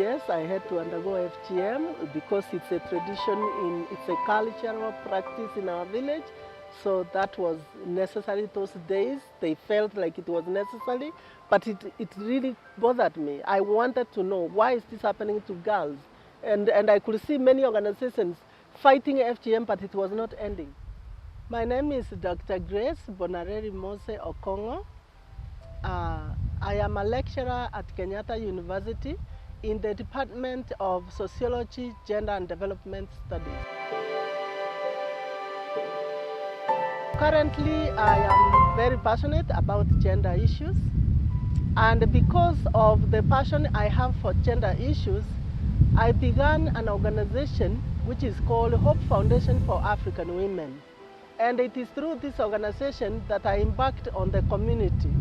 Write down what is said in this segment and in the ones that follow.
yes, I had to undergo FGM because it's a tradition, it's a cultural practice in our village. So that was necessary those days. They felt like it was necessary, but it really bothered me. I wanted to know, why is this happening to girls? And I could see many organizations fighting FGM, but it was not ending. My name is Dr. Grace Mose Kong'o. I am a lecturer at Kenyatta University in the Department of Sociology, Gender and Development Studies. Currently, I am very passionate about gender issues, and because of the passion I have for gender issues, I began an organization which is called Hope Foundation for African Women. And it is through this organization that I embarked on the community.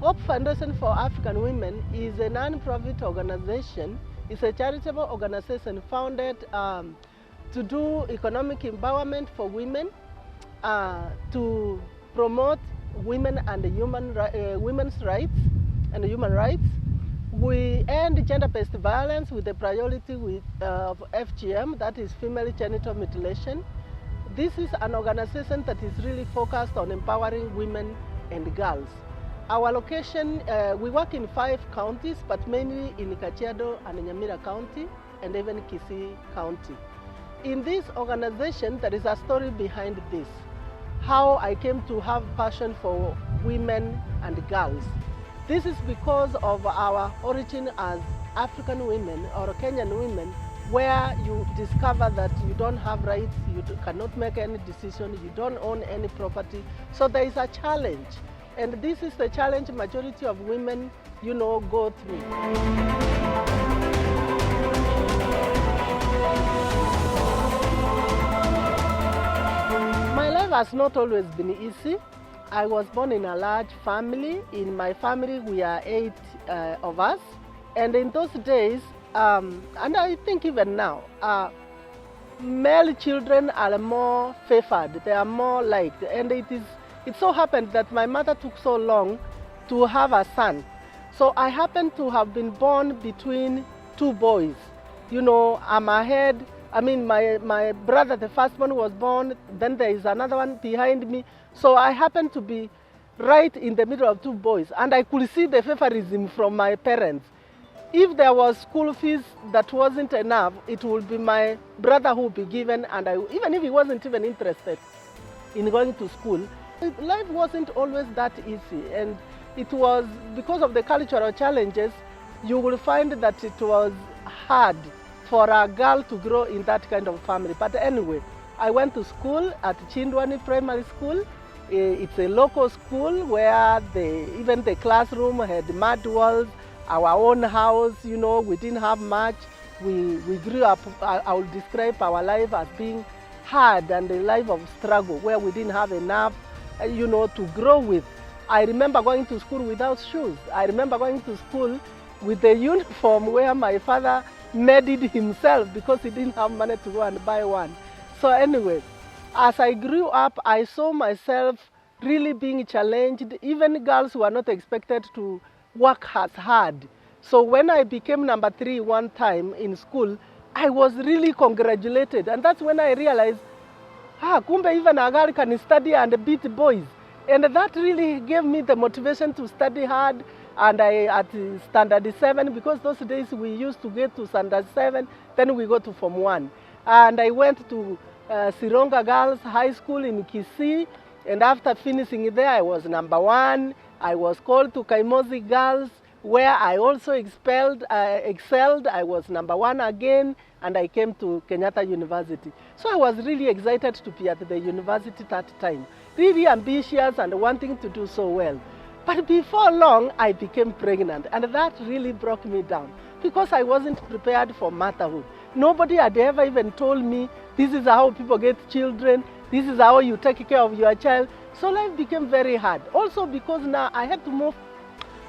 Hope Foundation for African Women is a non-profit organization. It's a charitable organization founded to do economic empowerment for women, to promote women and women's rights and human rights. We end gender-based violence with the priority of FGM, that is female genital mutilation. This is an organization that is really focused on empowering women and girls. Our location, we work in 5 counties, but mainly in Kajiado and Nyamira County, and even Kisii County. In this organization, there is a story behind this, how I came to have passion for women and girls. This is because of our origin as African women or Kenyan women, where you discover that you don't have rights, you cannot make any decision, you don't own any property. So there is a challenge. And this is the challenge majority of women, go through. My life has not always been easy. I was born in a large family. In my family, we are 8 of us. And in those days, and I think even now, male children are more favored. They are more liked. And it so happened that my mother took so long to have a son. So I happened to have been born between 2 boys. I'm ahead. My brother, the firstborn, was born. Then there is another one behind me. So I happened to be right in the middle of 2 boys. And I could see the favoritism from my parents. If there was school fees that wasn't enough, it would be my brother who would be given. And even if he wasn't even interested in going to school, life wasn't always that easy, and it was because of the cultural challenges. You will find that it was hard for a girl to grow in that kind of family. But anyway, I went to school at Chindwani Primary School. It's a local school where even the classroom had mud walls, our own house, we didn't have much. We grew up, I would describe our life as being hard and a life of struggle where we didn't have enough to grow with. I remember going to school without shoes. I remember going to school with a uniform where my father made it himself because he didn't have money to go and buy one. So anyway, as I grew up, I saw myself really being challenged. Even girls were not expected to work as hard. So when I became number 3 one time in school, I was really congratulated. And that's when I realized, kumbe even a girl can study and beat boys. And that really gave me the motivation to study hard. And at standard 7, because those days we used to get to standard 7, then we go to Form 1. And I went to Sironga Girls High School in Kisii. And after finishing there, I was number 1. I was called to Kaimozi Girls, where I also excelled. I was number 1 again, and I came to Kenyatta University. So I was really excited to be at the university that time, really ambitious and wanting to do so well. But before long, I became pregnant, and that really broke me down because I wasn't prepared for motherhood. Nobody had ever even told me, this is how people get children, this is how you take care of your child. So life became very hard. Also because now I had to move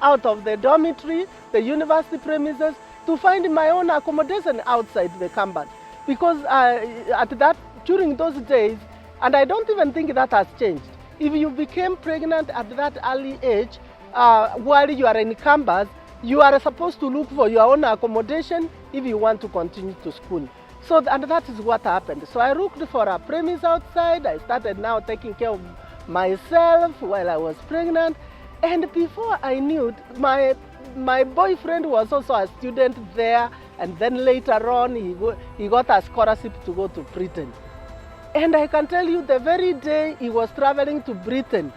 out of the dormitory, the university premises, to find my own accommodation outside the campus. Because during those days, and I don't even think that has changed, if you became pregnant at that early age, while you are in campus, you are supposed to look for your own accommodation if you want to continue to school. So, and that is what happened. So I looked for a premise outside. I started now taking care of myself while I was pregnant. And before I knew it, my boyfriend was also a student there. And then later on, he got a scholarship to go to Britain. And I can tell you, the very day he was traveling to Britain,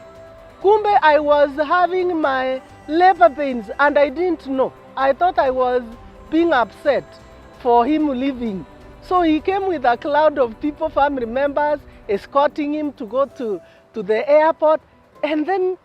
kumbe I was having my labor pains and I didn't know. I thought I was being upset for him leaving. So he came with a cloud of people, family members, escorting him to go to the airport. And then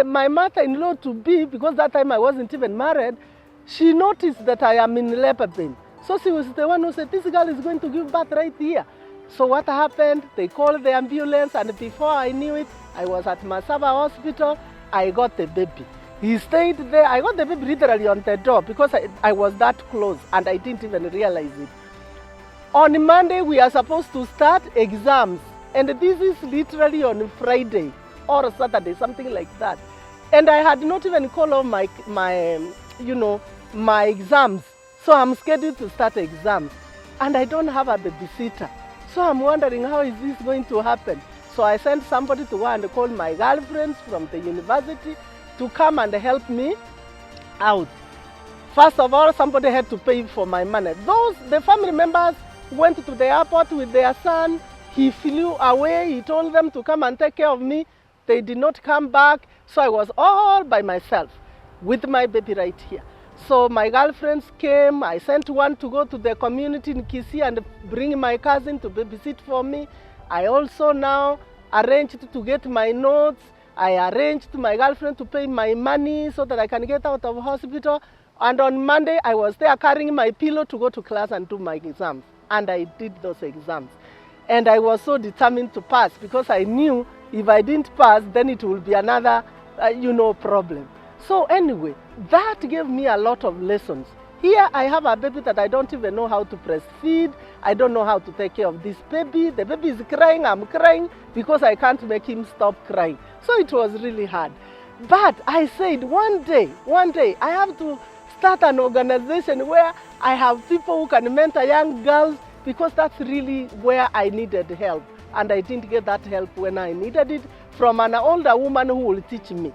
my mother-in-law to be, because that time I wasn't even married, she noticed that I am in labor pain. So she was the one who said, this girl is going to give birth right here. So what happened? They called the ambulance, and before I knew it, I was at Masaba Hospital. I got the baby. He stayed there. I got the baby literally on the door because I was that close and I didn't even realize it. On Monday, we are supposed to start exams. And this is literally on Friday or Saturday, something like that. And I had not even called on my exams. So I'm scheduled to start exams. And I don't have a babysitter. So I'm wondering, how is this going to happen? So I sent somebody to go and call my girlfriends from the university to come and help me out. First of all, somebody had to pay for my money. The family members went to the airport with their son. He flew away. He told them to come and take care of me. They did not come back. So I was all by myself with my baby right here. So my girlfriends came. I sent one to go to the community in Kisii and bring my cousin to babysit for me. I also now arranged to get my notes. I arranged my girlfriend to pay my money so that I can get out of hospital. And on Monday, I was there carrying my pillow to go to class and do my exams. And I did those exams. And I was so determined to pass because I knew if I didn't pass, then it will be another, problem. So anyway, that gave me a lot of lessons. Here I have a baby that I don't even know how to breastfeed. I don't know how to take care of this baby. The baby is crying, I'm crying because I can't make him stop crying. So it was really hard. But I said one day, I have to start an organization where I have people who can mentor young girls because that's really where I needed help. And I didn't get that help when I needed it from an older woman who will teach me.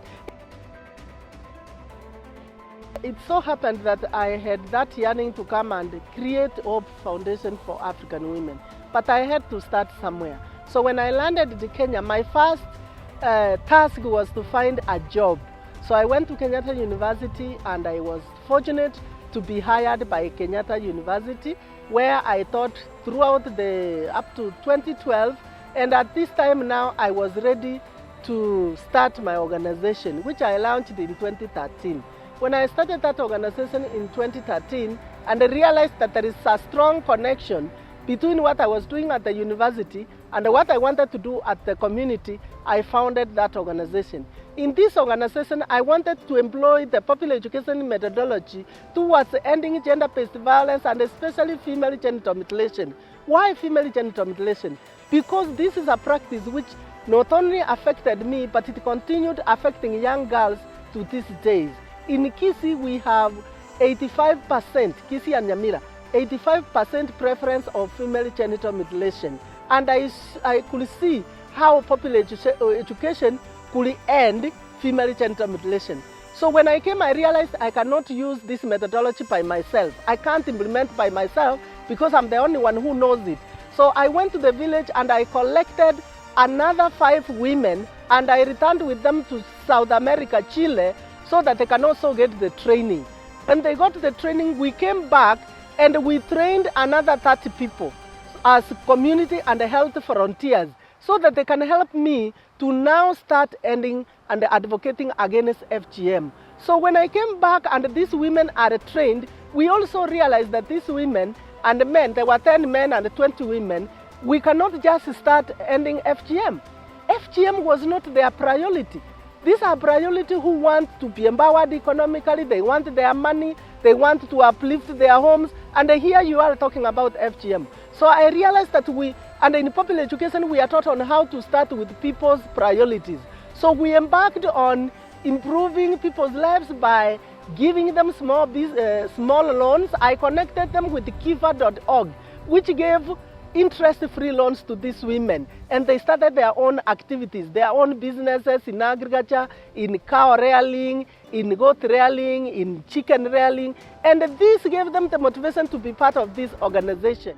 It so happened that I had that yearning to come and create Hope Foundation for African Women. But I had to start somewhere. So when I landed in Kenya, my first task was to find a job. So I went to Kenyatta University and I was fortunate to be hired by Kenyatta University, where I taught throughout up to 2012. And at this time now, I was ready to start my organization, which I launched in 2013. When I started that organization in 2013, and I realized that there is a strong connection between what I was doing at the university and what I wanted to do at the community, I founded that organization. In this organization, I wanted to employ the popular education methodology towards ending gender-based violence and especially female genital mutilation. Why female genital mutilation? Because this is a practice which not only affected me, but it continued affecting young girls to these days. In Kisii, we have 85%, Kisii and Nyamira, 85% preference of female genital mutilation. And I could see how popular education could end female genital mutilation. So when I came, I realized I cannot use this methodology by myself. I can't implement by myself because I'm the only one who knows it. So I went to the village and I collected another 5 women and I returned with them to South America, Chile, so that they can also get the training. When they got the training, we came back and we trained another 30 people as community and health volunteers so that they can help me to now start ending and advocating against FGM. So when I came back and these women are trained, we also realized that these women and men, there were 10 men and 20 women, we cannot just start ending FGM. FGM was not their priority. These are priority who want to be empowered economically, they want their money, they want to uplift their homes, and here you are talking about FGM. So I realized that and in popular education, we are taught on how to start with people's priorities. So we embarked on improving people's lives by giving them small loans. I connected them with kiva.org, which gave interest-free loans to these women, and they started their own activities, their own businesses in agriculture, in cow rearing, in goat rearing, in chicken rearing, and this gave them the motivation to be part of this organization.